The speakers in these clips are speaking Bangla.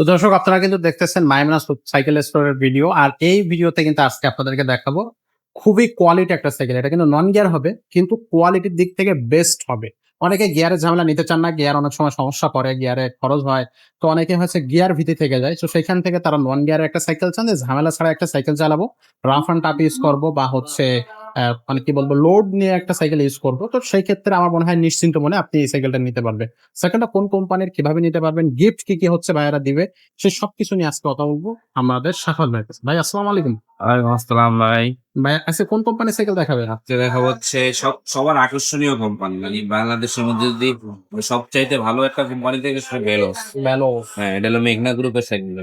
তো দর্শক আপনারা কিন্তু দেখতেছেন মাইমুনা সাইকেল স্টোরের ভিডিও। আর এই ভিডিওতে কিন্তু আজকে আপনাদেরকে দেখাবো খুবই কোয়ালিটি একটা সাইকেল। এটা কিন্তু নন গিয়ার হবে কিন্তু কোয়ালিটির দিক থেকে বেস্ট হবে। অনেকে গিয়ারের ঝামেলা নিতে চান না। গিয়ার অনেক সময় সমস্যা করে, গিয়ারে খরচ হয়। তো অনেকে হচ্ছে গিয়ার ভীতি থেকে যায়। তো সেখান থেকে তারা নন গিয়ারের একটা সাইকেল চান যে ঝামেলা ছাড়া একটা সাইকেল চালাবো। রাফ অ্যান্ড টাফ ইউজ করবো বা হচ্ছে মানে কি বলবো লোড নিয়ে একটা সাইকেল ইউজ করবো। তো সেই ক্ষেত্রে আমার মনে হয় নিশ্চিন্ত মনে আপনি এই সাইকেলটা নিতে পারবেন। সাইকেলটা কোন কোম্পানির, কিভাবে নিতে পারবেন, গিফট কি হচ্ছে ভাইয়ারা দিবে, সে সবকিছু নিয়ে আজকে কথা বলবো আমাদের সাফাত ভাইয়ের কাছে। ভাই আসসালামু আলাইকুম। ওয়ালাইকুম আসসালাম ভাই। ভাই আজকে কোন কোম্পানির সাইকেল দেখাবেন? আজকে দেখা হচ্ছে সবার আকর্ষণীয় কোম্পানি মানে বাংলাদেশের মধ্যে যদি সবচাইতে ভালো একটা কোম্পানি থেকে সেটা বেলোস। ভেলোস। হ্যাঁ, এটা হলো মেঘনা গ্রুপের সাইকেল।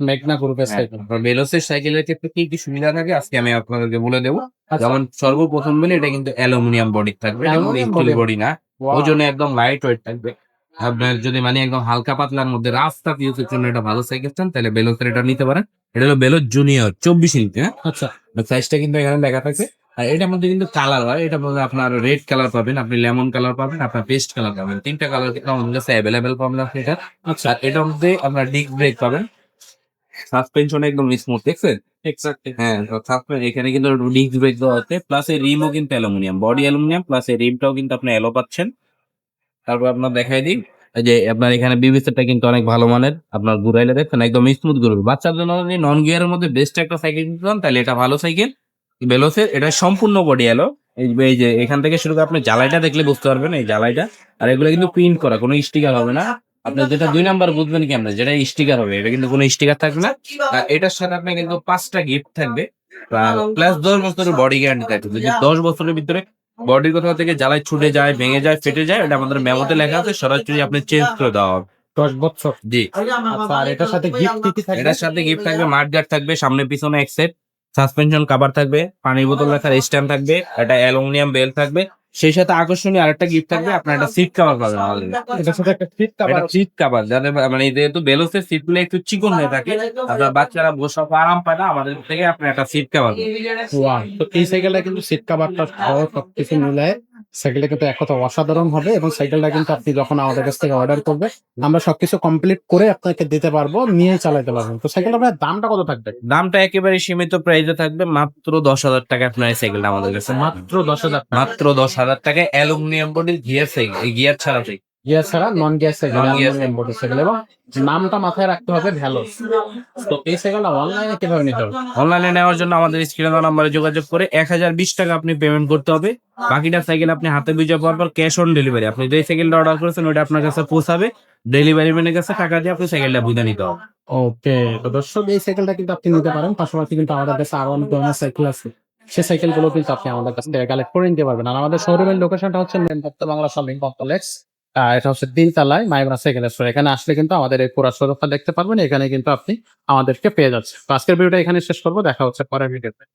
মেঘনা গ্রুপের হ্যাঁ, সাইকেল। বেলোসের সাইকেলের ক্ষেত্রে কি কি সুবিধা থাকে আজকে আমি আপনাদেরকে বলে দেবো। আচ্ছা। যেমন সর্বপ্রথম বলি এটা কিন্তু অ্যালুমিনিয়াম বডি থাকবে, অ্যালুমিনিয়াম স্টিল বডি। বডি না। ওয়াও! ওজনে একদম লাইট ওয়েট থাকবে। আপনার যদি মানে একদম হালকা পাতলার মধ্যে রাস্তা ইউজের জন্য এটা ভালো সাইকেল চান তাহলে বেলোসের এটা নিতে পারেন। এটা হলো বেলোস জুনিয়র 24 ইঞ্চি। হ্যাঁ, আচ্ছা। সাইজটা কিন্তু এখানে লেখা থাকবে। আর এটার মধ্যে কিন্তু কালার হয়। এটার মধ্যে আপনার রেড কালার পাবেন, আপনি লেমন কালার পাবেন, আপনার পেস্ট কালার পাবেন। 3টা কালার কিন্তু আমাদের কাছে অ্যাভেলেবেল পাবেন আপনি এটা। আচ্ছা। আর এটার মধ্যে আপনার ডিস্ক ব্রেক পাবেন। সাসপেনশন একদম স্মুথ, দেখছেন? এক্সাক্টলি। হ্যাঁ, তো এখানে কিন্তু ডিস্ক ব্রেক দেওয়া আছে। প্লাস এই রিমও কিন্তু অ্যালুমিনিয়াম, বডি অ্যালুমিনিয়াম প্লাস এই রিমটাও কিন্তু আপনি অ্যালো পাচ্ছেন। তারপর আপনার দেখাই দিই এই যে আপনার এখানে বিবিসিটা কিন্তু অনেক ভালো মানের। আপনার ঘুরাইলে দেখছেন একদম স্মুথ ঘুরবে। বাচ্চার জন্য যদি নন গিয়ারের মধ্যে বেস্ট একটা সাইকেল কিনতে চান তাহলে এটা ভালো সাইকেল। বেলোসের এটা সম্পূর্ণ বডি এলো। এই যে এখান থেকে শুরু করে আপনি জ্বালাইটা দেখলে বুঝতে পারবেন এই জ্বালাইটা। আর এগুলো কিন্তু প্রিন্ট করা, কোনো স্টিকার হবে না। আপনি যেটা 2 নাম্বার বুঝবেন কি, আমরা যেটা স্টিকার হবে এটা কিন্তু কোনো স্টিকার থাকবে না। আর এটার সাথে আপনার কিন্তু 5টা গিফট থাকবে। প্লাস 10 বছরের বডি গ্যারান্টি থাকবে। যদি 10 বছরের ভিতরে বডির কোথাও থেকে জ্বালাই ছুটে যায়, ভেঙে যায়, ফেটে যায়, এটা আমাদের মেমোতে লেখা আছে, সরাসরি আপনি চেঞ্জ করে দেওয়া হবে। 10 বছর। জি। আচ্ছা, আর এটার সাথে গিফট কি থাকবে? এটার সাথে গিফট থাকবে মাডগার্ড থাকবে, সামনে পিছনে এক সেট, সাসপেনশন কভার থাকবে, পানির বোতল রাখার স্ট্যান্ড থাকবে, একটা অ্যালুমিনিয়াম বেল থাকবে। সেই সাথে আকর্ষণীয় আরেকটা গিফট থাকবে, আপনার একটা সিট কভার পাবেন আমাদের। এটার সাথে একটা ফিট কভার। এটা সিট কভার যাতে মানে যেহেতু বেলোসের সিট গুলো একটু চিকন হয়ে থাকে, আপনার বাচ্চারা বসে আরাম পায় না, আমাদের থেকে আপনি একটা সিট কভার পাবেন। ওয়াও! তো এই সাইকেলটা কিন্তু সিট কভারটা সহ সবকিছু মিলায়ে সাইকেলটা কিন্তু এক কথায় অসাধারণ হবে এবং সাইকেলটা কিন্তু আপনি যখন আমাদের কাছ থেকে অর্ডার করবেন, আমরা সবকিছু কমপ্লিট করে আপনাকে দিতে পারবো, নিয়ে চালাতে পারবেন। তো সাইকেলটা আপনার দামটা কত থাকবে? দামটা একেবারে সীমিত প্রাইসে থাকবে, মাত্র 10,000 টাকা আপনার এই সাইকেলটা আমাদের কাছে। মাত্র 10,000 টাকা। মাত্র 10,000 টাকায় অ্যালুমিনিয়াম বডির গিয়ার সাইকেল, এই গিয়ার ছাড়া সাইকেল। গিয়ার ছাড়া non gear cycle, non gear aluminium body cycle এবং নামটা মাথায় রাখতে হবে ভ্যালোস। তো এই সাইকেলটা অনলাইনে কিভাবে নিতে হবে? অনলাইনে নেওয়ার জন্য আমাদের স্ক্রিনে দেওয়া নাম্বারে যোগাযোগ করে 1020 টাকা আপনি পেমেন্ট করতে হবে। বাকিটা সাইকেল আপনি হাতে বুঝে পাওয়ার পর ক্যাশ অন ডেলিভারি, আপনি যে সাইকেলটা অর্ডার করেছেন ওইটা আপনার কাছে পৌঁছাবে। ডেলিভারি ম্যানের কাছে টাকা দিয়ে আপনি সাইকেলটা বুঝে নিতে হবে। ওকে। তো দর্শক এই সাইকেলটা কিন্তু আপনি নিতে পারেন। পাশাপাশি কিন্তু আমাদের কাছে আরো অনেক ধরনের সাইকেল আছে। সেই সাইকেলগুলো কিন্তু আপনি আমাদের কাছ থেকে কালেক্ট করে নিতে পারবেন। আর আমাদের শোরুমের লোকেশনটা হচ্ছে মেন ভক্ত বাংলা শপিং কমপ্লেক্স। এটা হচ্ছে 3 তলায় মাইমুনা সাইকেল স্টোর। এখানে আসলে কিন্তু আমাদের এই পুরা শোরুমটা দেখতে পারবেন। এখানে কিন্তু আপনি আমাদেরকে পেয়ে যাচ্ছেন। তো আজকের ভিডিওটা এখানে শেষ করব। দেখা হচ্ছে পরের ভিডিওতে।